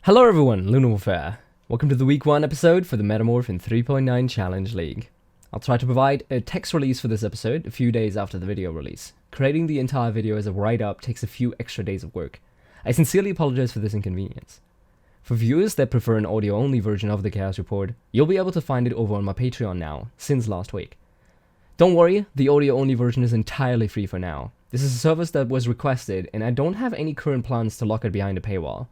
Hello everyone, Lunar Warfare. Welcome to the week 1 episode for the Metamorph in 3.9 Challenge League. I'll try to provide a text release for this episode a few days after the video release. Creating the entire video as a write-up takes a few extra days of work. I sincerely apologize for this inconvenience. For viewers that prefer an audio-only version of the Chaos Report, you'll be able to find it over on my Patreon now, since last week. Don't worry, the audio-only version is entirely free for now. This is a service that was requested, and I don't have any current plans to lock it behind a paywall.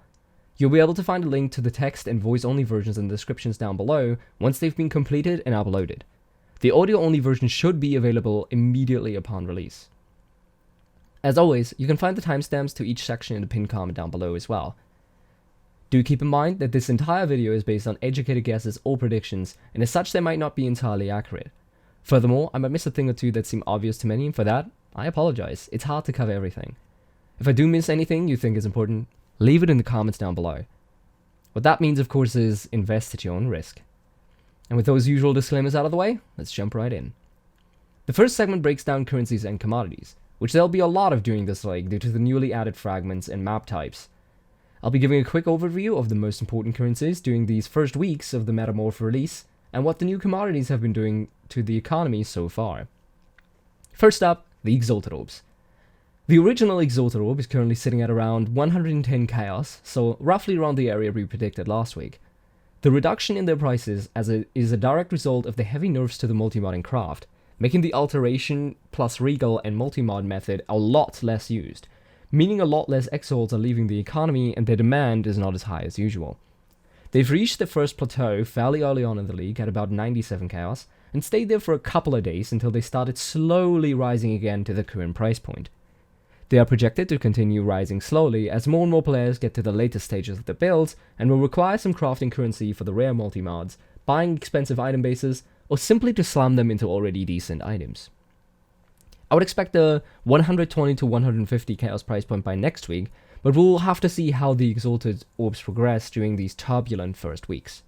You'll be able to find a link to the text and voice-only versions in the descriptions down below once they've been completed and uploaded. The audio-only version should be available immediately upon release. As always, you can find the timestamps to each section in the pinned comment down below as well. Do keep in mind that this entire video is based on educated guesses or predictions, and as such they might not be entirely accurate. Furthermore, I might miss a thing or two that seem obvious to many, and for that, I apologize. It's hard to cover everything. If I do miss anything you think is important, leave it in the comments down below. What that means, of course, is invest at your own risk. And with those usual disclaimers out of the way, let's jump right in. The first segment breaks down currencies and commodities, which there'll be a lot of during this league due to the newly added fragments and map types. I'll be giving a quick overview of the most important currencies during these first weeks of the Metamorph release, and what the new commodities have been doing to the economy so far. First up, the Exalted Orbs. The original Exalted Orb is currently sitting at around 110 chaos, so roughly around the area we predicted last week. The reduction in their prices is a direct result of the heavy nerfs to the multi-modding craft, making the Alteration plus Regal and multi-mod method a lot less used, meaning a lot less Exalts are leaving the economy and their demand is not as high as usual. They've reached the first plateau fairly early on in the league at about 97 chaos, and stayed there for a couple of days until they started slowly rising again to the current price point. They are projected to continue rising slowly as more and more players get to the later stages of the builds and will require some crafting currency for the rare multi-mods, buying expensive item bases, or simply to slam them into already decent items. I would expect a 120 to 150 chaos price point by next week, but we'll have to see how the Exalted Orbs progress during these turbulent first weeks.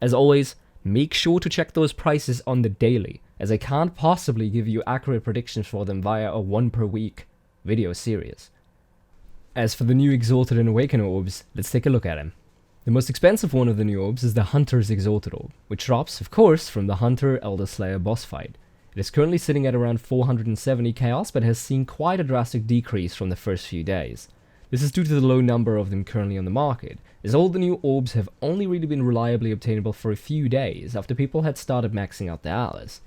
As always, make sure to check those prices on the daily, as I can't possibly give you accurate predictions for them via a 1 per week video series. As for the new Exalted and Awakener Orbs, let's take a look at them. The most expensive one of the new orbs is the Hunter's Exalted Orb, which drops, of course, from the Hunter Elder Slayer boss fight. It is currently sitting at around 470 chaos, but has seen quite a drastic decrease from the first few days. This is due to the low number of them currently on the market, as all the new orbs have only really been reliably obtainable for a few days after people had started maxing out their atlas.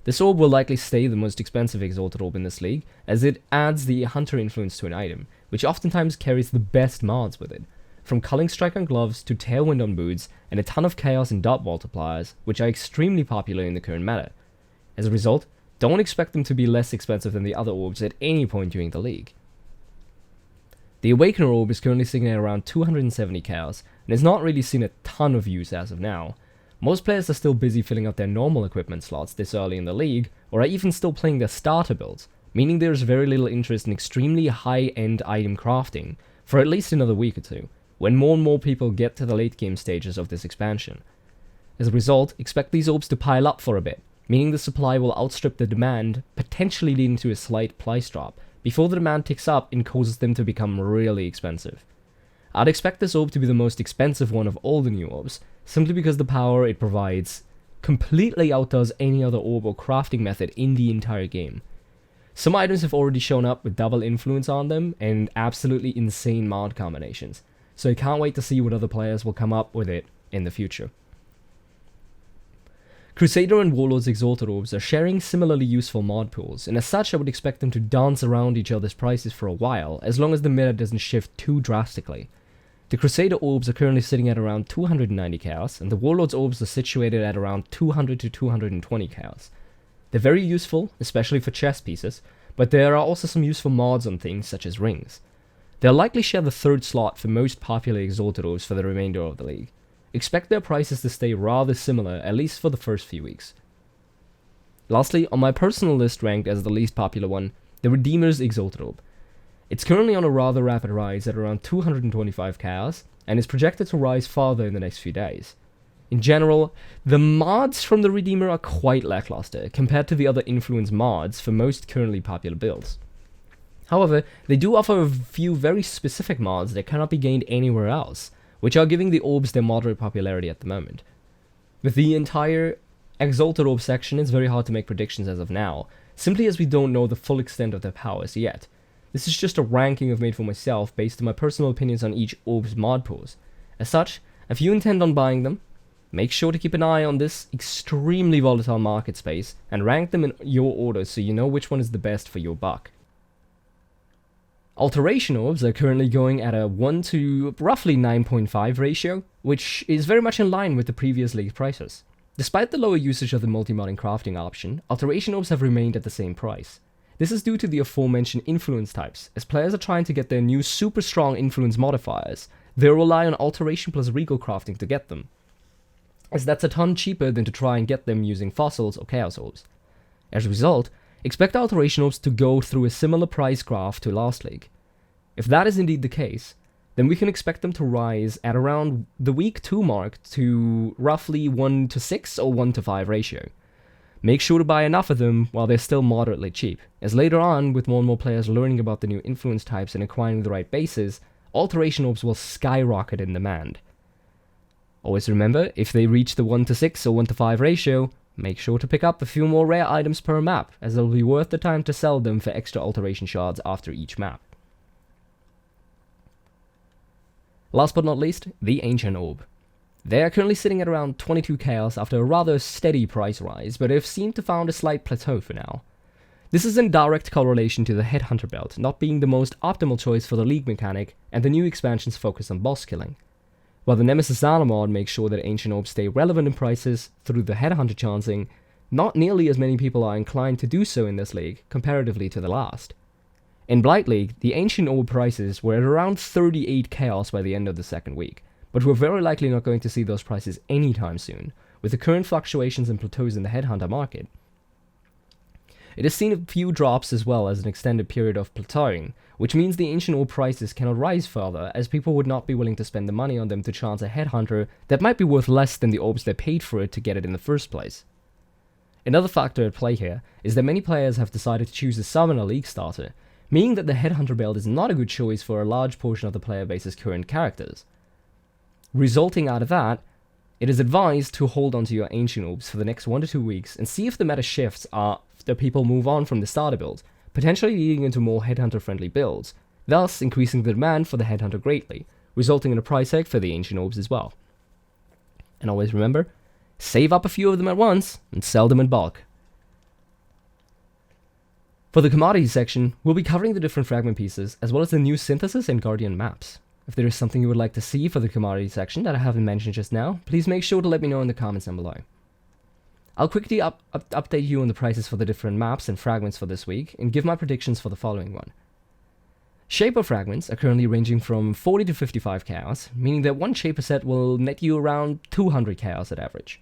This orb will likely stay the most expensive Exalted Orb in this league, as it adds the Hunter influence to an item, which oftentimes carries the best mods with it, from Culling Strike on gloves to Tailwind on boots, and a ton of chaos and dot multipliers, which are extremely popular in the current meta. As a result, don't expect them to be less expensive than the other orbs at any point during the league. The Awakener Orb is currently sitting at around 270 chaos, and has not really seen a ton of use as of now. Most players are still busy filling out their normal equipment slots this early in the league, or are even still playing their starter builds, meaning there is very little interest in extremely high-end item crafting for at least another week or two, when more and more people get to the late game stages of this expansion. As a result, expect these orbs to pile up for a bit, meaning the supply will outstrip the demand, potentially leading to a slight price drop, before the demand ticks up and causes them to become really expensive. I'd expect this orb to be the most expensive one of all the new orbs, simply because the power it provides completely outdoes any other orb or crafting method in the entire game. Some items have already shown up with double influence on them and absolutely insane mod combinations, so I can't wait to see what other players will come up with it in the future. Crusader and Warlord's Exalted Orbs are sharing similarly useful mod pools, and as such I would expect them to dance around each other's prices for a while, as long as the meta doesn't shift too drastically. The Crusader Orbs are currently sitting at around 290 chaos, and the Warlord's Orbs are situated at around 200 to 220 chaos. They're very useful, especially for chess pieces, but there are also some useful mods on things such as rings. They'll likely share the third slot for most popular Exalted Orbs for the remainder of the league. Expect their prices to stay rather similar, at least for the first few weeks. Lastly, on my personal list ranked as the least popular one, the Redeemer's Exalted Orb. It's currently on a rather rapid rise at around 225 chaos, and is projected to rise farther in the next few days. In general, the mods from the Redeemer are quite lackluster compared to the other influence mods for most currently popular builds. However, they do offer a few very specific mods that cannot be gained anywhere else, which are giving the orbs their moderate popularity at the moment. With the entire Exalted Orb section, it's very hard to make predictions as of now, simply as we don't know the full extent of their powers yet. This is just a ranking I've made for myself based on my personal opinions on each orb's mod pools. As such, if you intend on buying them, make sure to keep an eye on this extremely volatile market space and rank them in your order so you know which one is the best for your buck. Alteration Orbs are currently going at a 1 to roughly 9.5 ratio, which is very much in line with the previous league prices. Despite the lower usage of the multi-modding crafting option, Alteration Orbs have remained at the same price. This is due to the aforementioned influence types. As players are trying to get their new super strong influence modifiers, they'll rely on Alteration plus Regal crafting to get them, as that's a ton cheaper than to try and get them using Fossils or Chaos Orbs. As a result, expect Alteration Orbs to go through a similar price graph to last league. If that is indeed the case, then we can expect them to rise at around the week 2 mark to roughly 1 to 6 or 1 to 5 ratio. Make sure to buy enough of them while they're still moderately cheap, as later on, with more and more players learning about the new influence types and acquiring the right bases, Alteration Orbs will skyrocket in demand. Always remember, if they reach the 1 to 6 or 1 to 5 ratio, make sure to pick up a few more rare items per map, as it'll be worth the time to sell them for extra alteration shards after each map. Last but not least, the Ancient Orb. They are currently sitting at around 22 chaos after a rather steady price rise, but have seemed to found a slight plateau for now. This is in direct correlation to the Headhunter belt not being the most optimal choice for the league mechanic and the new expansion's focus on boss killing. While the Nemesis Zala mod makes sure that Ancient Orbs stay relevant in prices through the Headhunter chancing, not nearly as many people are inclined to do so in this league, comparatively to the last. In Blight League, the Ancient Orb prices were at around 38 chaos by the end of the second week, but we're very likely not going to see those prices anytime soon, with the current fluctuations and plateaus in the Headhunter market. It has seen a few drops as well as an extended period of plateauing, which means the Ancient Orb prices cannot rise further, as people would not be willing to spend the money on them to chance a Headhunter that might be worth less than the orbs they paid for it to get it in the first place. Another factor at play here is that many players have decided to choose a Summoner League starter, meaning that the Headhunter build is not a good choice for a large portion of the player base's current characters. Resulting out of that, it is advised to hold onto your Ancient Orbs for the next 1 to 2 weeks and see if the meta shifts after people move on from the starter build, potentially leading into more Headhunter friendly builds, thus increasing the demand for the Headhunter greatly, resulting in a price hike for the Ancient Orbs as well. And always remember, save up a few of them at once and sell them in bulk. For the commodities section, we'll be covering the different fragment pieces, as well as the new Synthesis and Guardian maps. If there is something you would like to see for the commodity section that I haven't mentioned just now, please make sure to let me know in the comments down below. I'll quickly update you on the prices for the different maps and fragments for this week, and give my predictions for the following one. Shaper fragments are currently ranging from 40 to 55 chaos, meaning that one Shaper set will net you around 200 chaos at average.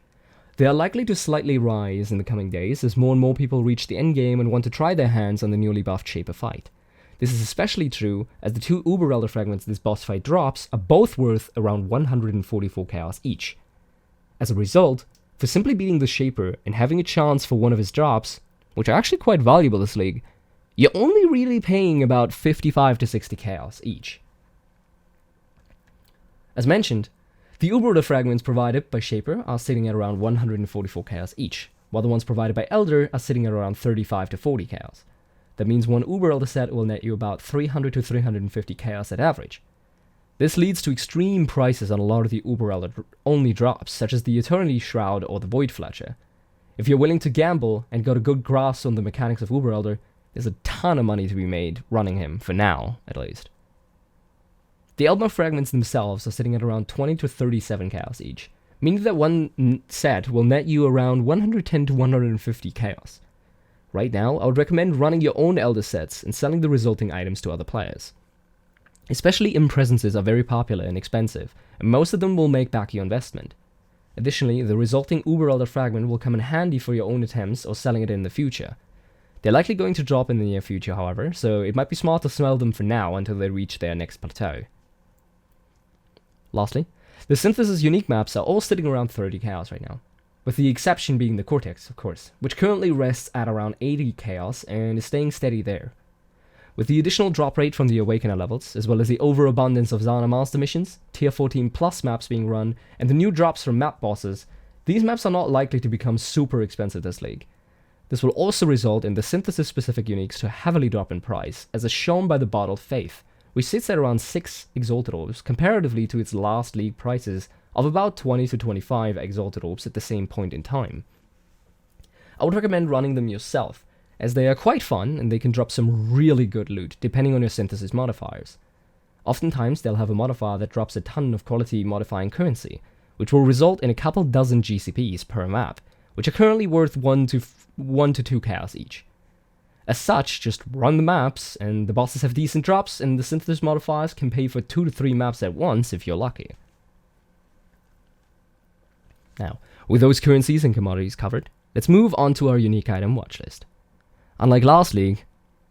They are likely to slightly rise in the coming days as more and more people reach the endgame and want to try their hands on the newly buffed Shaper fight. This is especially true as the 2 Uber Elder fragments this boss fight drops are both worth around 144 chaos each. As a result, for simply beating the Shaper and having a chance for one of his drops, which are actually quite valuable this league, you're only really paying about 55 to 60 chaos each. As mentioned, the Uber Elder fragments provided by Shaper are sitting at around 144 chaos each, while the ones provided by Elder are sitting at around 35 to 40 chaos. That means one Uber Elder set will net you about 300 to 350 chaos at average. This leads to extreme prices on a lot of the Uber Elder only drops, such as the Eternity Shroud or the Void Fletcher. If you're willing to gamble and got a good grasp on the mechanics of Uber Elder, there's a ton of money to be made running him, for now at least. The Eldmar fragments themselves are sitting at around 20 to 37 chaos each, meaning that one set will net you around 110 to 150 chaos. Right now, I would recommend running your own Elder sets and selling the resulting items to other players. Especially Impresences are very popular and expensive, and most of them will make back your investment. Additionally, the resulting Uber Elder fragment will come in handy for your own attempts or selling it in the future. They're likely going to drop in the near future, however, so it might be smart to smell them for now until they reach their next plateau. Lastly, the Synthesis unique maps are all sitting around 30 chaos right now, with the exception being the Cortex, of course, which currently rests at around 80 chaos and is staying steady there. With the additional drop rate from the Awakener levels, as well as the overabundance of Zana Master missions, tier 14 plus maps being run, and the new drops from map bosses, these maps are not likely to become super expensive this league. This will also result in the synthesis-specific uniques to heavily drop in price, as is shown by the Bottled Faith, which sits at around 6 Exalted Orbs comparatively to its last league prices of about 20 to 25 Exalted Orbs at the same point in time. I would recommend running them yourself, as they are quite fun and they can drop some really good loot depending on your synthesis modifiers. Oftentimes they'll have a modifier that drops a ton of quality modifying currency, which will result in a couple dozen GCPs per map, which are currently worth 1 to 2 chaos each. As such, just run the maps, and the bosses have decent drops, and the synthesis modifiers can pay for 2 to 3 maps at once if you're lucky. Now, with those currencies and commodities covered, let's move on to our unique item watchlist. Unlike last league,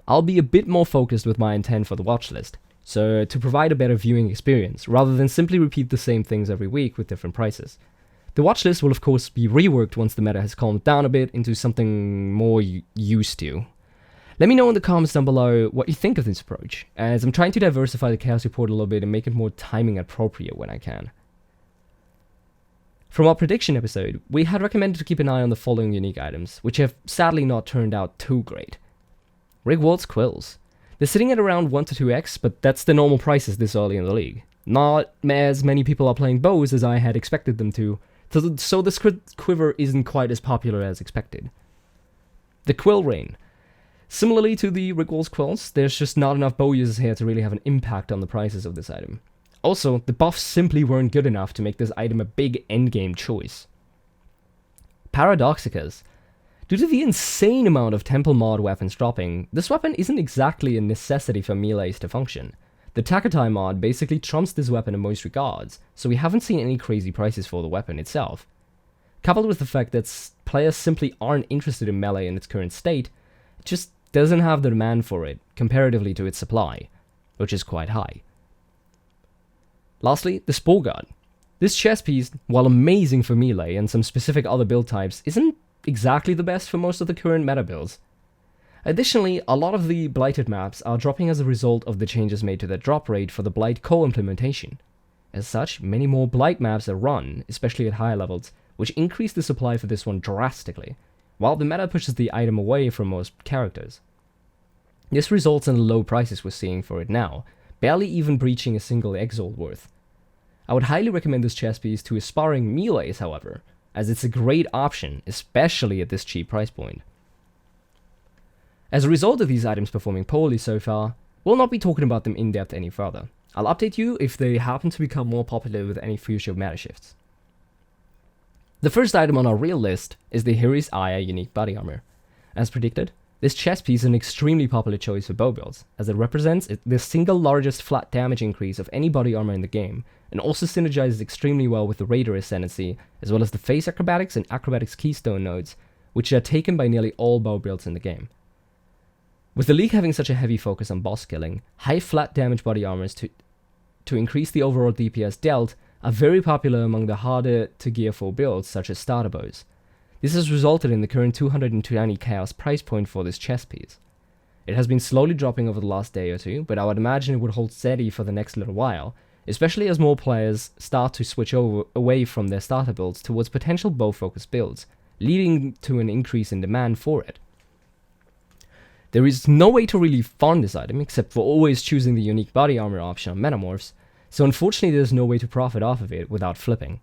I'll be a bit more focused with my intent for the watchlist, so to provide a better viewing experience, rather than simply repeat the same things every week with different prices. The watchlist will of course be reworked once the meta has calmed down a bit into something more used to. Let me know in the comments down below what you think of this approach, as I'm trying to diversify the chaos report a little bit and make it more timing appropriate when I can. From our prediction episode, we had recommended to keep an eye on the following unique items, which have sadly not turned out too great. Rigwald's Quills. They're sitting at around 1 to 2x, but that's the normal prices this early in the league. Not as many people are playing bows as I had expected them to, so the quiver isn't quite as popular as expected. The Quill Rain. Similarly to the Rigwald's Quills, there's just not enough bow users here to really have an impact on the prices of this item. Also, the buffs simply weren't good enough to make this item a big endgame choice. Paradoxicas. Due to the insane amount of temple mod weapons dropping, this weapon isn't exactly a necessity for melees to function. The Takatai mod basically trumps this weapon in most regards, so we haven't seen any crazy prices for the weapon itself. Coupled with the fact that players simply aren't interested in melee in its current state, it just doesn't have the demand for it, comparatively to its supply, which is quite high. Lastly, the Spore Guard. This chest piece, while amazing for melee and some specific other build types, isn't exactly the best for most of the current meta builds. Additionally, a lot of the Blighted maps are dropping as a result of the changes made to their drop rate for the Blight co-implementation. As such, many more Blight maps are run, especially at higher levels, which increase the supply for this one drastically, while the meta pushes the item away from most characters. This results in the low prices we're seeing for it now, barely even breaching a single Exalt worth. I would highly recommend this chest piece to aspiring melees, however, as it's a great option, especially at this cheap price point. As a result of these items performing poorly so far, we'll not be talking about them in depth any further. I'll update you if they happen to become more popular with any future meta shifts. The first item on our real list is the Hiri's Aya unique body armor. As predicted, this chest piece is an extremely popular choice for bow builds, as it represents the single largest flat damage increase of any body armor in the game, and also synergizes extremely well with the Raider Ascendancy, as well as the Face Acrobatics and Acrobatics Keystone nodes, which are taken by nearly all bow builds in the game. With the league having such a heavy focus on boss killing, high flat damage body armors to increase the overall DPS dealt are very popular among the harder to gear for builds such as starter bows. This has resulted in the current 220 chaos price point for this chest piece. It has been slowly dropping over the last day or two, but I would imagine it would hold steady for the next little while, especially as more players start to switch away from their starter builds towards potential bow-focused builds, leading to an increase in demand for it. There is no way to really farm this item except for always choosing the unique body armor option on Metamorphs, so unfortunately there's no way to profit off of it without flipping.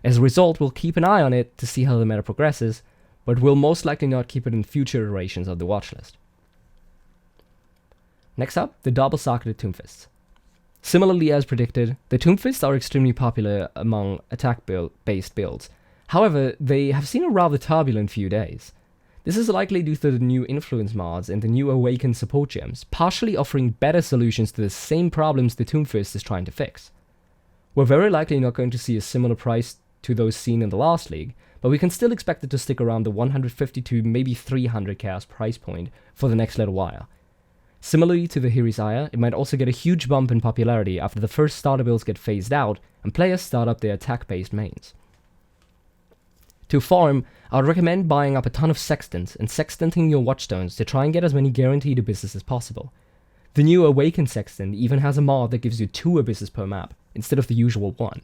As a result, we'll keep an eye on it to see how the meta progresses, but we'll most likely not keep it in future iterations of the watchlist. Next up, the double-socketed Tomb Fists. Similarly as predicted, the Tomb Fists are extremely popular among attack-based builds. However, they have seen a rather turbulent few days. This is likely due to the new influence mods and the new Awakened support gems, partially offering better solutions to the same problems the Tomb Fist is trying to fix. We're very likely not going to see a similar price to those seen in the last league, but we can still expect it to stick around the 150 to maybe 300 chaos price point for the next little while. Similarly to the Hiri's Aya, it might also get a huge bump in popularity after the first starter builds get phased out and players start up their attack-based mains. To farm, I would recommend buying up a ton of sextants and sextanting your watchstones to try and get as many guaranteed abysses as possible. The new Awakened Sextant even has a mod that gives you 2 abysses per map, instead of the usual 1.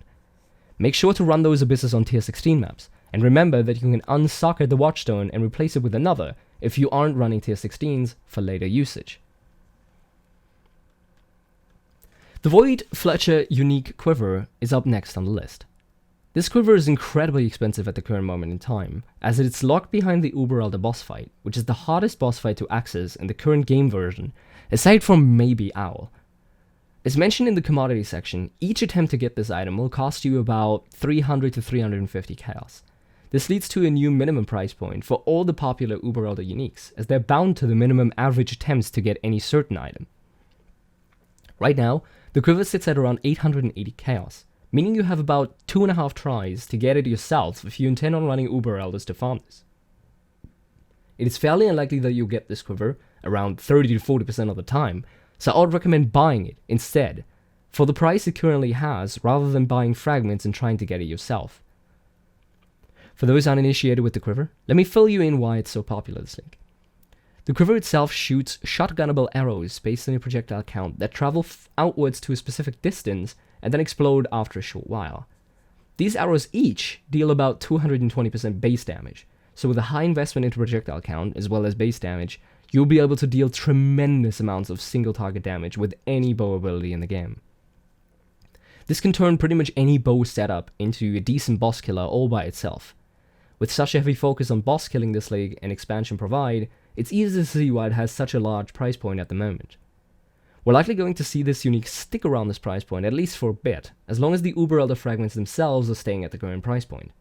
Make sure to run those abysses on tier 16 maps, and remember that you can unsocket the Watchstone and replace it with another if you aren't running tier 16s for later usage. The Void Fletcher unique quiver is up next on the list. This quiver is incredibly expensive at the current moment in time, as it's locked behind the Uber Elder boss fight, which is the hardest boss fight to access in the current game version, aside from maybe Owl. As mentioned in the commodity section, each attempt to get this item will cost you about 300 to 350 chaos. This leads to a new minimum price point for all the popular Uber Elder uniques, as they're bound to the minimum average attempts to get any certain item. Right now, the quiver sits at around 880 chaos, meaning you have about 2.5 tries to get it yourself if you intend on running Uber Elders to farm this. It is fairly unlikely that you'll get this quiver around 30 to 40% of the time, so I would recommend buying it instead, for the price it currently has, rather than buying fragments and trying to get it yourself. For those uninitiated with the quiver, let me fill you in why it's so popular this link. The quiver itself shoots shotgunnable arrows based on your projectile count that travel outwards to a specific distance and then explode after a short while. These arrows each deal about 220% base damage, so with a high investment into projectile count as well as base damage, you'll be able to deal tremendous amounts of single target damage with any bow ability in the game. This can turn pretty much any bow setup into a decent boss killer all by itself. With such a heavy focus on boss killing this league and expansion provide, it's easy to see why it has such a large price point at the moment. We're likely going to see this unique stick around this price point at least for a bit, as long as the Uber Elder fragments themselves are staying at the current price point.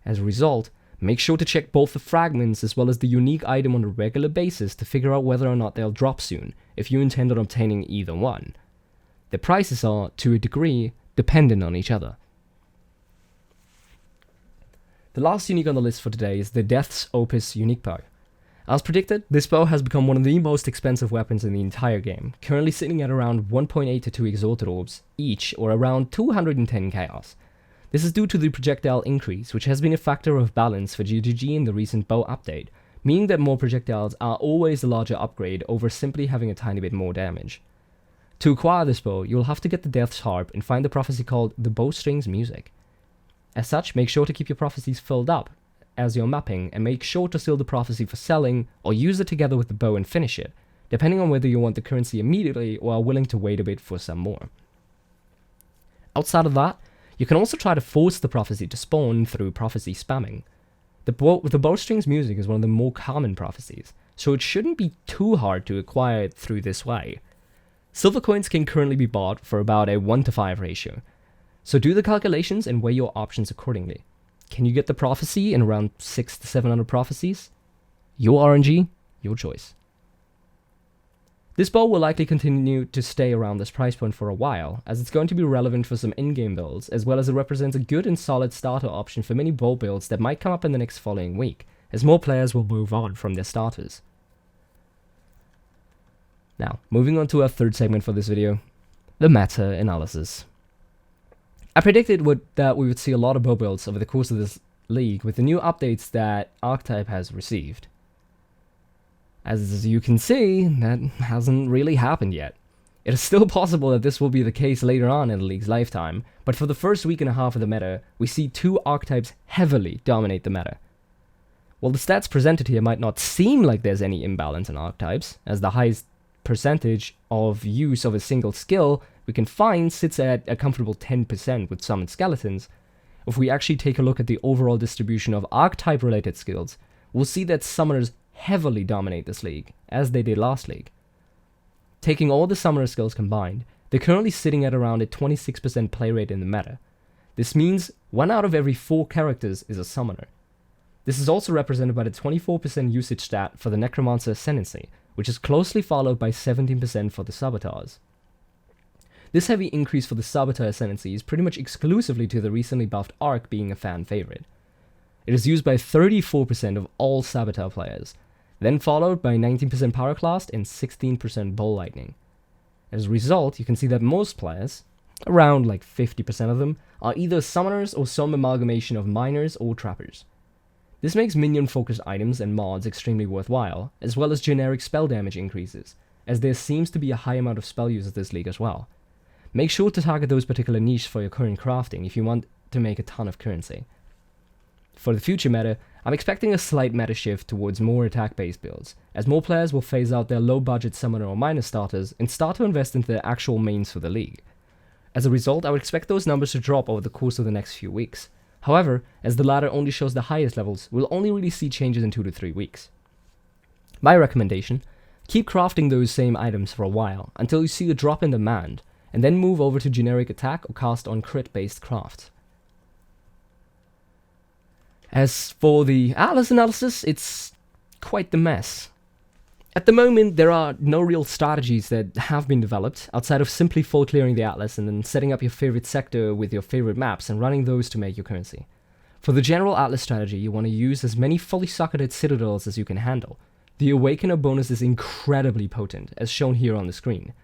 As a result, make sure to check both the fragments as well as the unique item on a regular basis to figure out whether or not they'll drop soon, if you intend on obtaining either one. The prices are, to a degree, dependent on each other. The last unique on the list for today is the Death's Opus unique bow. As predicted, this bow has become one of the most expensive weapons in the entire game, currently sitting at around 1.8 to 2 Exalted Orbs each, or around 210 chaos. This is due to the projectile increase, which has been a factor of balance for GGG in the recent bow update, meaning that more projectiles are always a larger upgrade over simply having a tiny bit more damage. To acquire this bow, you'll have to get the Death's Harp and find the prophecy called the Bowstring's Music. As such, make sure to keep your prophecies filled up as you're mapping, and make sure to seal the prophecy for selling, or use it together with the bow and finish it, depending on whether you want the currency immediately or are willing to wait a bit for some more. Outside of that, you can also try to force the prophecy to spawn through prophecy spamming. The Bowstring's Music is one of the more common prophecies, so it shouldn't be too hard to acquire it through this way. Silver coins can currently be bought for about a 1 to 5 ratio, so do the calculations and weigh your options accordingly. Can you get the prophecy in around 600 to 700 prophecies? Your RNG, your choice. This bow will likely continue to stay around this price point for a while, as it's going to be relevant for some in-game builds, as well as it represents a good and solid starter option for many bow builds that might come up in the next following week, as more players will move on from their starters. Now, moving on to our third segment for this video, the meta analysis. I predicted that we would see a lot of bow builds over the course of this league with the new updates that Archetype has received. As you can see, that hasn't really happened yet. It is still possible that this will be the case later on in the league's lifetime, but for the first week and a half of the meta, we see 2 archetypes heavily dominate the meta. While the stats presented here might not seem like there's any imbalance in archetypes, as the highest percentage of use of a single skill we can find sits at a comfortable 10% with summoned skeletons, if we actually take a look at the overall distribution of archetype related skills, we'll see that summoners heavily dominate this league, as they did last league. Taking all the summoner skills combined, they're currently sitting at around a 26% play rate in the meta. This means 1 out of every 4 characters is a summoner. This is also represented by the 24% usage stat for the Necromancer Ascendancy, which is closely followed by 17% for the Saboteurs. This heavy increase for the Saboteur Ascendancy is pretty much exclusively to the recently buffed Arc being a fan favorite. It is used by 34% of all Saboteur players, then followed by 19% Pyroclast and 16% Bull Lightning. As a result, you can see that most players, around like 50% of them, are either summoners or some amalgamation of miners or trappers. This makes minion-focused items and mods extremely worthwhile, as well as generic spell damage increases, as there seems to be a high amount of spell users this league as well. Make sure to target those particular niches for your current crafting if you want to make a ton of currency. For the future meta, I'm expecting a slight meta shift towards more attack-based builds, as more players will phase out their low-budget summoner or miner starters and start to invest into the actual mains for the league. As a result, I would expect those numbers to drop over the course of the next few weeks. However, as the ladder only shows the highest levels, we'll only really see changes in 2 to 3 weeks. My recommendation: keep crafting those same items for a while until you see a drop in demand, and then move over to generic attack or cast on crit-based crafts. As for the Atlas analysis, it's quite the mess. At the moment, there are no real strategies that have been developed, outside of simply full clearing the Atlas and then setting up your favorite sector with your favorite maps and running those to make your currency. For the general Atlas strategy, you want to use as many fully socketed citadels as you can handle. The Awakener bonus is incredibly potent, as shown here on the screen.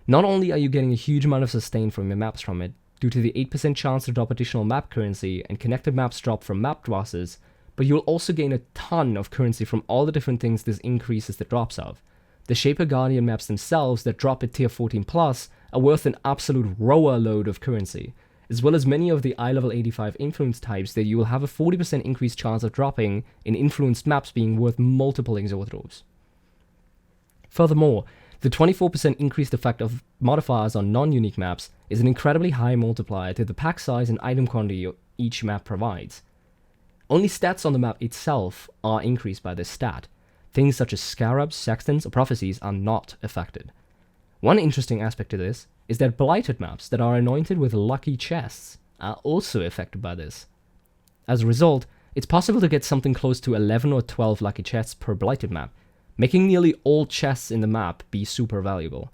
Not only are you getting a huge amount of sustain from your maps from it, due to the 8% chance to drop additional map currency and connected maps drop from map bosses, but you'll also gain a ton of currency from all the different things this increases the drops of. The Shaper Guardian maps themselves that drop at tier 14 plus are worth an absolute rower load of currency, as well as many of the I-level 85 influence types that you will have a 40% increased chance of dropping in influenced maps being worth multiple Exo Orbs. Furthermore, the 24% increased effect of modifiers on non-unique maps is an incredibly high multiplier to the pack size and item quantity each map provides. Only stats on the map itself are increased by this stat. Things such as scarabs, sextants, or prophecies are not affected. One interesting aspect to this is that blighted maps that are anointed with lucky chests are also affected by this. As a result, it's possible to get something close to 11 or 12 lucky chests per blighted map, making nearly all chests in the map be super valuable.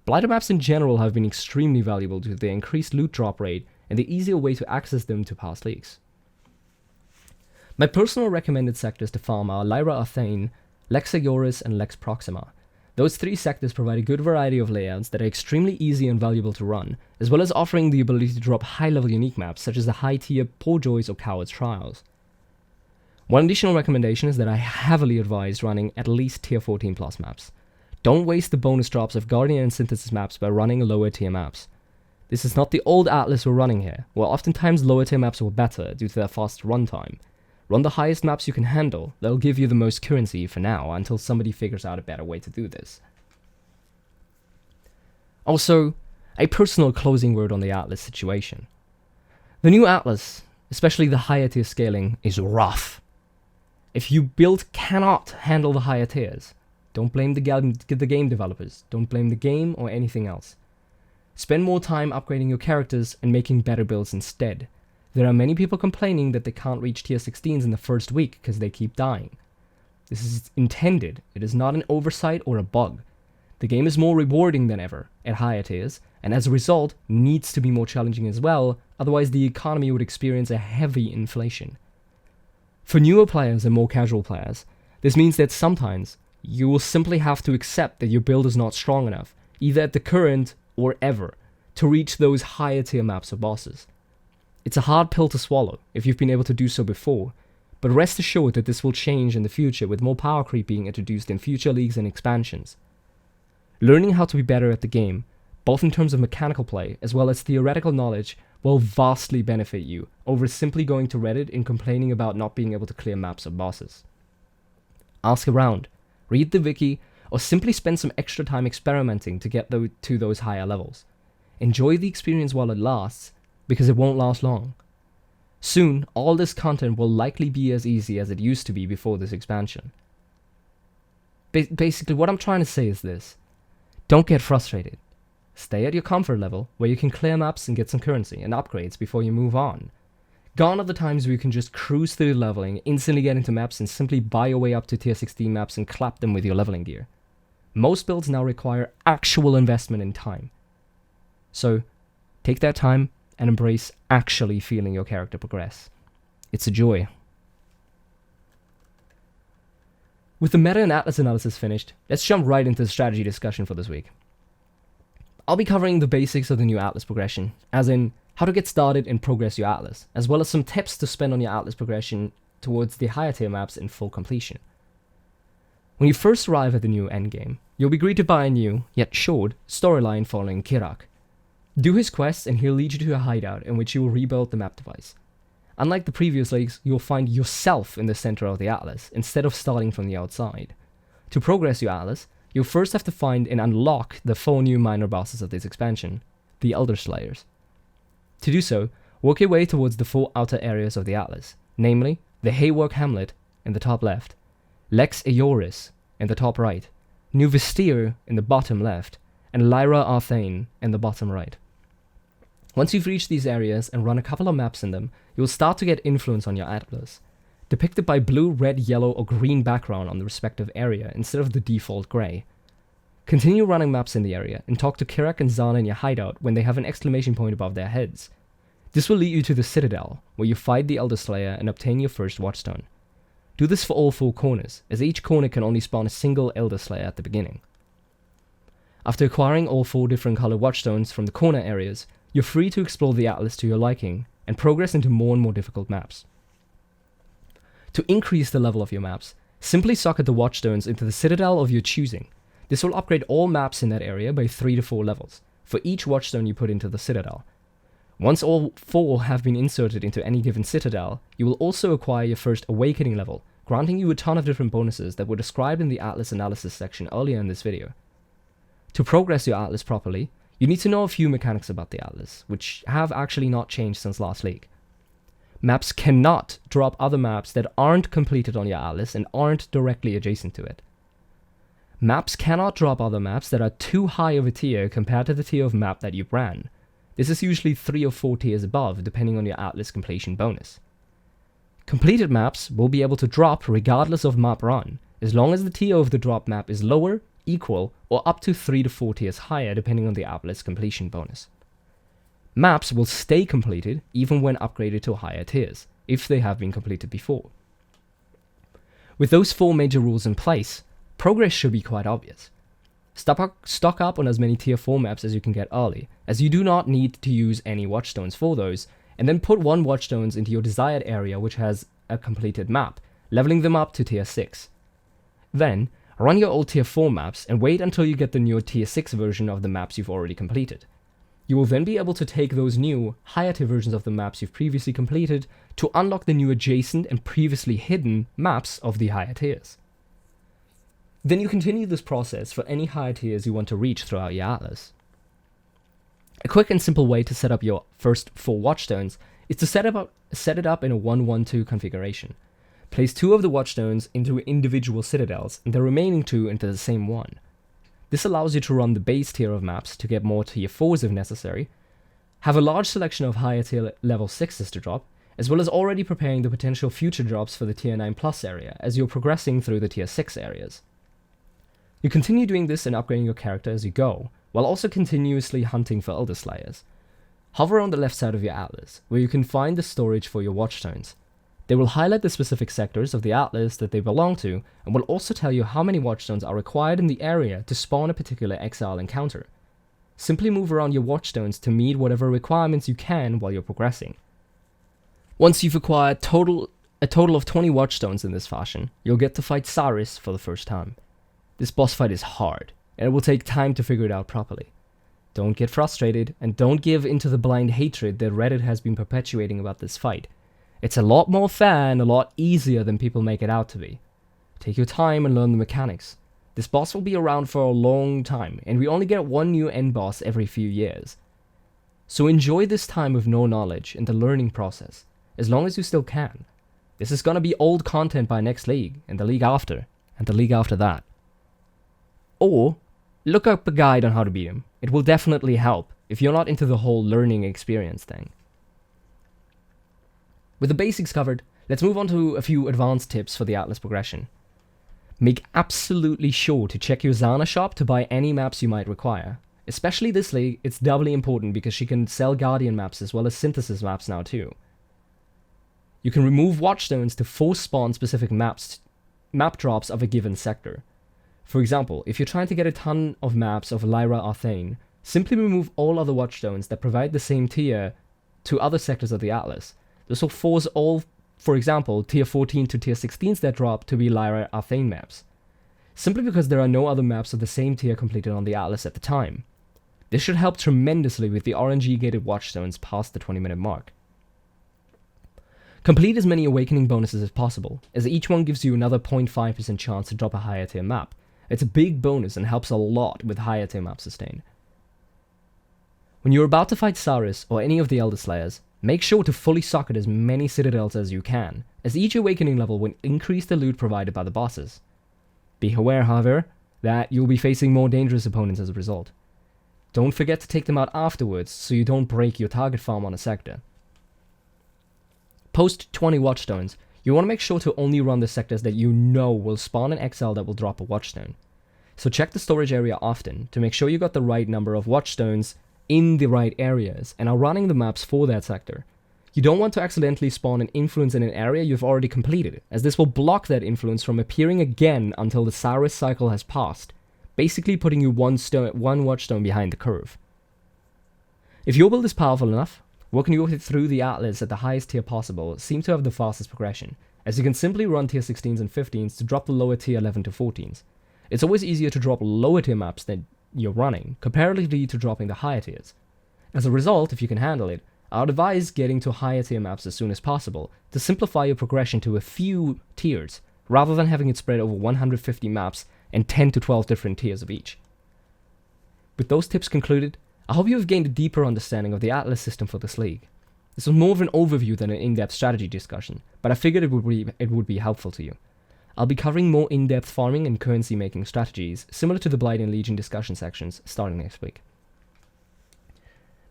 Blighted maps in general have been extremely valuable due to their increased loot drop rate and the easier way to access them to past leagues. My personal recommended sectors to farm are Lyra Arthane, Lex Agoris, and Lex Proxima. Those 3 sectors provide a good variety of layouts that are extremely easy and valuable to run, as well as offering the ability to drop high-level unique maps such as the high-tier Poor Joys or Coward's Trials. One additional recommendation is that I heavily advise running at least tier 14 plus maps. Don't waste the bonus drops of Guardian and Synthesis maps by running lower tier maps. This is not the old Atlas we're running here, where oftentimes lower tier maps were better due to their fast runtime. Run the highest maps you can handle, they'll give you the most currency for now, until somebody figures out a better way to do this. Also, a personal closing word on the Atlas situation. The new Atlas, especially the higher tier scaling, is rough. If your build cannot handle the higher tiers, don't blame the game developers, don't blame the game or anything else. Spend more time upgrading your characters and making better builds instead. There are many people complaining that they can't reach tier 16s in the first week because they keep dying. This is intended, it is not an oversight or a bug. The game is more rewarding than ever at higher tiers, and as a result, needs to be more challenging as well, otherwise the economy would experience a heavy inflation. For newer players and more casual players, this means that sometimes you will simply have to accept that your build is not strong enough, either at the current or ever, to reach those higher tier maps or bosses. It's a hard pill to swallow if you've been able to do so before, but rest assured that this will change in the future with more power creep being introduced in future leagues and expansions. Learning how to be better at the game, both in terms of mechanical play as well as theoretical knowledge, will vastly benefit you over simply going to Reddit and complaining about not being able to clear maps or bosses. Ask around, read the wiki, or simply spend some extra time experimenting to get to those higher levels. Enjoy the experience while it lasts, because it won't last long. Soon, all this content will likely be as easy as it used to be before this expansion. Basically, what I'm trying to say is this. Don't get frustrated. Stay at your comfort level, where you can clear maps and get some currency and upgrades before you move on. Gone are the times where you can just cruise through leveling, instantly get into maps, and simply buy your way up to tier 16 maps and clap them with your leveling gear. Most builds now require actual investment in time. So, take that time and embrace actually feeling your character progress. It's a joy. With the meta and Atlas analysis finished, let's jump right into the strategy discussion for this week. I'll be covering the basics of the new Atlas progression, as in how to get started and progress your Atlas, as well as some tips to spend on your Atlas progression towards the higher tier maps in full completion. When you first arrive at the new endgame, you'll be greeted by a new, yet short, storyline following Kirak. Do his quests and he'll lead you to a hideout in which you will rebuild the map device. Unlike the previous leagues, you'll find yourself in the center of the atlas, instead of starting from the outside. To progress your atlas, you'll first have to find and unlock the 4 new minor bosses of this expansion, the Elder Slayers. To do so, work your way towards the 4 outer areas of the atlas, namely, the Haywork Hamlet in the top left, Lex Eoris in the top right, New Vestir in the bottom left, and Lyra Arthane in the bottom right. Once you've reached these areas and run a couple of maps in them, you'll start to get influence on your atlas, depicted by blue, red, yellow, or green background on the respective area instead of the default grey. Continue running maps in the area and talk to Kirak and Zana in your hideout when they have an exclamation point above their heads. This will lead you to the Citadel, where you fight the Elder Slayer and obtain your first Watchstone. Do this for all 4 corners, as each corner can only spawn a single Elder Slayer at the beginning. After acquiring all 4 different colored Watchstones from the corner areas, you're free to explore the atlas to your liking and progress into more and more difficult maps. To increase the level of your maps, simply socket the Watchstones into the Citadel of your choosing. This will upgrade all maps in that area by 3 to 4 levels, for each Watchstone you put into the Citadel. Once all 4 have been inserted into any given Citadel, you will also acquire your first Awakening level, granting you a ton of different bonuses that were described in the Atlas analysis section earlier in this video. To progress your Atlas properly, you need to know a few mechanics about the Atlas, which have actually not changed since last league. Maps cannot drop other maps that aren't completed on your Atlas and aren't directly adjacent to it. Maps cannot drop other maps that are too high of a tier compared to the tier of map that you ran. This is usually 3 or 4 tiers above, depending on your Atlas completion bonus. Completed maps will be able to drop regardless of map run, as long as the tier of the drop map is lower, equal, or up to 3 to 4 tiers higher depending on the Atlas completion bonus. Maps will stay completed even when upgraded to higher tiers, if they have been completed before. With those 4 major rules in place, progress should be quite obvious. Stock up on as many tier 4 maps as you can get early, as you do not need to use any Watchstones for those, and then put 1 Watchstones into your desired area which has a completed map, leveling them up to tier 6. Then, run your old tier 4 maps and wait until you get the new tier 6 version of the maps you've already completed. You will then be able to take those new, higher tier versions of the maps you've previously completed to unlock the new adjacent and previously hidden maps of the higher tiers. Then you continue this process for any higher tiers you want to reach throughout your Atlas. A quick and simple way to set up your first 4 Watchstones is to set it up in a 1-1-2 configuration. Place 2 of the Watchstones into individual citadels and the remaining 2 into the same one. This allows you to run the base tier of maps to get more tier 4s if necessary, have a large selection of higher tier level 6s to drop, as well as already preparing the potential future drops for the tier 9 plus area as you're progressing through the tier 6 areas. You continue doing this and upgrading your character as you go, while also continuously hunting for Elder Slayers. Hover on the left side of your Atlas, where you can find the storage for your Watchstones. They will highlight the specific sectors of the Atlas that they belong to, and will also tell you how many Watchstones are required in the area to spawn a particular Exile encounter. Simply move around your Watchstones to meet whatever requirements you can while you're progressing. Once you've acquired a total of 20 Watchstones in this fashion, you'll get to fight Saris for the first time. This boss fight is hard, and it will take time to figure it out properly. Don't get frustrated, and don't give into the blind hatred that Reddit has been perpetuating about this fight. It's a lot more fair and a lot easier than people make it out to be. Take your time and learn the mechanics. This boss will be around for a long time, and we only get 1 new end boss every few years. So enjoy this time of no knowledge and the learning process, as long as you still can. This is gonna be old content by next league, and the league after, and the league after that. Or, look up a guide on how to beat him. It will definitely help if you're not into the whole learning experience thing. With the basics covered, let's move on to a few advanced tips for the Atlas progression. Make absolutely sure to check your Zana shop to buy any maps you might require. Especially this league, it's doubly important because she can sell Guardian maps as well as Synthesis maps now too. You can remove Watchstones to force spawn specific map drops of a given sector. For example, if you're trying to get a ton of maps of Lyra Arthane, simply remove all other Watchstones that provide the same tier to other sectors of the Atlas. This will force all, for example, tier 14 to tier 16s that drop to be Lyra Arthane maps. simply because there are no other maps of the same tier completed on the Atlas at the time. This should help tremendously with the RNG-gated watchstones past the 20-minute mark. Complete as many awakening bonuses as possible, as each one gives you another 0.5% chance to drop a higher tier map. It's a big bonus and helps a lot with higher tier map sustain. When you're about to fight Saris or any of the Elder Slayers, make sure to fully socket as many citadels as you can, as each awakening level will increase the loot provided by the bosses. Be aware, however, that you'll be facing more dangerous opponents as a result. Don't forget to take them out afterwards so you don't break your target farm on a sector. Post 20 watchstones, you want to make sure to only run the sectors that you know will spawn an Exile that will drop a watchstone. So check the storage area often to make sure you got the right number of watchstones in the right areas and are running the maps for that sector. You don't want to accidentally spawn an influence in an area you've already completed, as this will block that influence from appearing again until the Saris cycle has passed, basically putting you one watchstone behind the curve. If your build is powerful enough, working your way through the Atlas at the highest tier possible seems to have the fastest progression, as you can simply run tier 16s and 15s to drop the lower tier 11 to 14s. It's always easier to drop lower tier maps than you're running, comparatively to dropping the higher tiers. As a result, if you can handle it, I would advise getting to higher tier maps as soon as possible to simplify your progression to a few tiers, rather than having it spread over 150 maps and 10 to 12 different tiers of each. With those tips concluded, I hope you have gained a deeper understanding of the Atlas system for this league. This was more of an overview than an in-depth strategy discussion, but I figured it would be helpful to you. I'll be covering more in-depth farming and currency making strategies, similar to the Blight and Legion discussion sections, starting next week.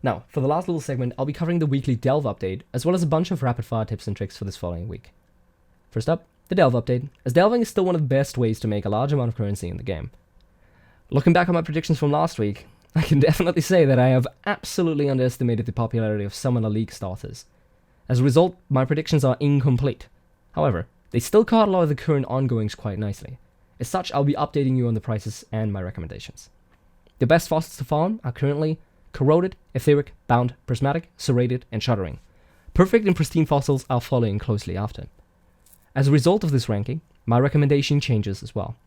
Now, for the last little segment, I'll be covering the weekly Delve update, as well as a bunch of rapid-fire tips and tricks for this following week. First up, the Delve update, as delving is still one of the best ways to make a large amount of currency in the game. Looking back on my predictions from last week, I can definitely say that I have absolutely underestimated the popularity of Summoner League starters. As a result, my predictions are incomplete. However, they still caught a lot of the current ongoings quite nicely. As such, I'll be updating you on the prices and my recommendations. The best fossils to farm are currently Corroded, Etheric, Bound, Prismatic, Serrated, and Shuddering. Perfect and Pristine fossils are following closely after. As a result of this ranking, my recommendation changes as well.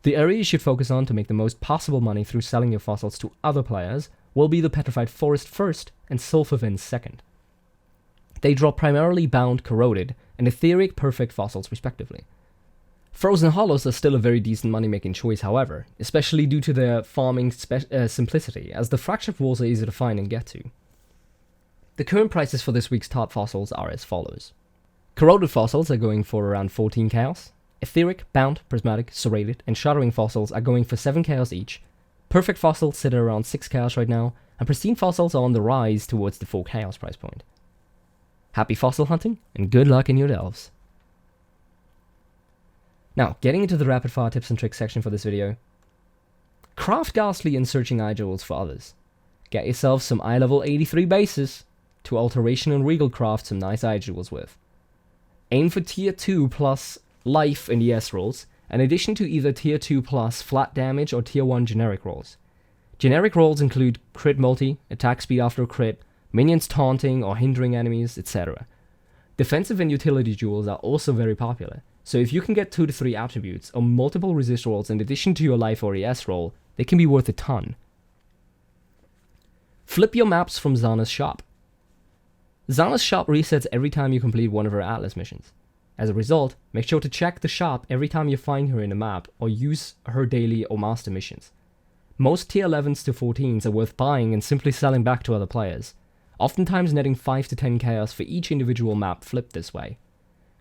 The area you should focus on to make the most possible money through selling your fossils to other players will be the Petrified Forest first and Sulphur Vents second. They drop primarily Bound, Corroded, and Etheric Perfect fossils respectively. Frozen Hollows are still a very decent money-making choice, however, especially due to their farming simplicity, as the fractured walls are easy to find and get to. The current prices for this week's top fossils are as follows. Corroded fossils are going for around 14 chaos. Etheric, Bound, Prismatic, Serrated, and Shuddering fossils are going for 7 chaos each. Perfect fossils sit at around 6 chaos right now, and Pristine fossils are on the rise towards the 4 chaos price point. Happy fossil hunting, and good luck in your delves. Now, getting into the rapid fire tips and tricks section for this video. Craft ghastly and searching eye jewels for others. Get yourself some eye level 83 bases to Alteration and Regal craft some nice eye jewels with. Aim for tier 2 plus life and ES rolls, in addition to either tier 2 plus flat damage or tier 1 generic rolls. Generic rolls include crit multi, attack speed after a crit, minions taunting or hindering enemies, etc. Defensive and utility jewels are also very popular, so if you can get 2 to 3 attributes or multiple resist rolls in addition to your life or ES roll, they can be worth a ton. Flip your maps from Zana's shop. Zana's shop resets every time you complete one of her Atlas missions. As a result, make sure to check the shop every time you find her in a map or use her daily or master missions. Most tier 11s to 14s are worth buying and simply selling back to other players, oftentimes netting 5 to 10 chaos for each individual map flipped this way.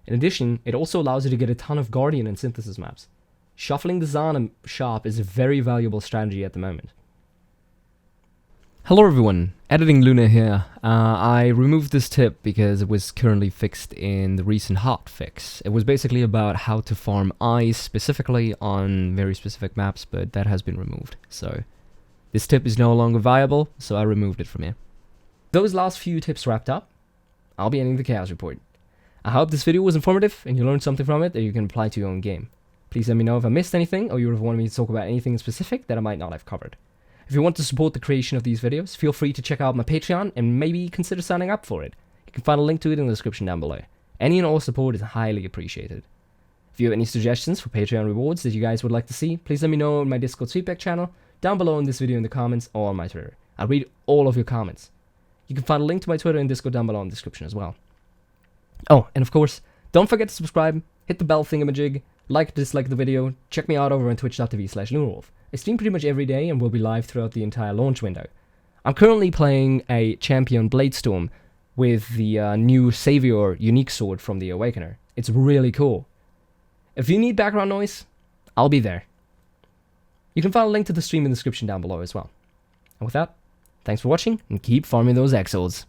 In addition, it also allows you to get a ton of Guardian and Synthesis maps. Shuffling the Zana shop is a very valuable strategy at the moment. Hello everyone, Editing Luna here. I removed this tip because it was currently fixed in the recent hotfix. It was basically about how to farm eyes specifically on very specific maps, but that has been removed. So this tip is no longer viable, so I removed it from here. Those last few tips wrapped up, I'll be ending the Chaos Report. I hope this video was informative and you learned something from it that you can apply to your own game. Please let me know if I missed anything or you would have wanted me to talk about anything in specific that I might not have covered. If you want to support the creation of these videos, feel free to check out my Patreon and maybe consider signing up for it. You can find a link to it in the description down below. Any and all support is highly appreciated. If you have any suggestions for Patreon rewards that you guys would like to see, please let me know in my Discord feedback channel, down below in this video in the comments, or on my Twitter. I'll read all of your comments. You can find a link to my Twitter and Discord down below in the description as well. Oh, and of course, don't forget to subscribe, hit the bell thingamajig, dislike the video, check me out over on twitch.tv/Newolf. I stream pretty much every day and will be live throughout the entire launch window. I'm currently playing a Champion Bladestorm with the new Savior unique sword from the Awakener. It's really cool. If you need background noise, I'll be there. You can find a link to the stream in the description down below as well. And with that, thanks for watching, and keep farming those Exos.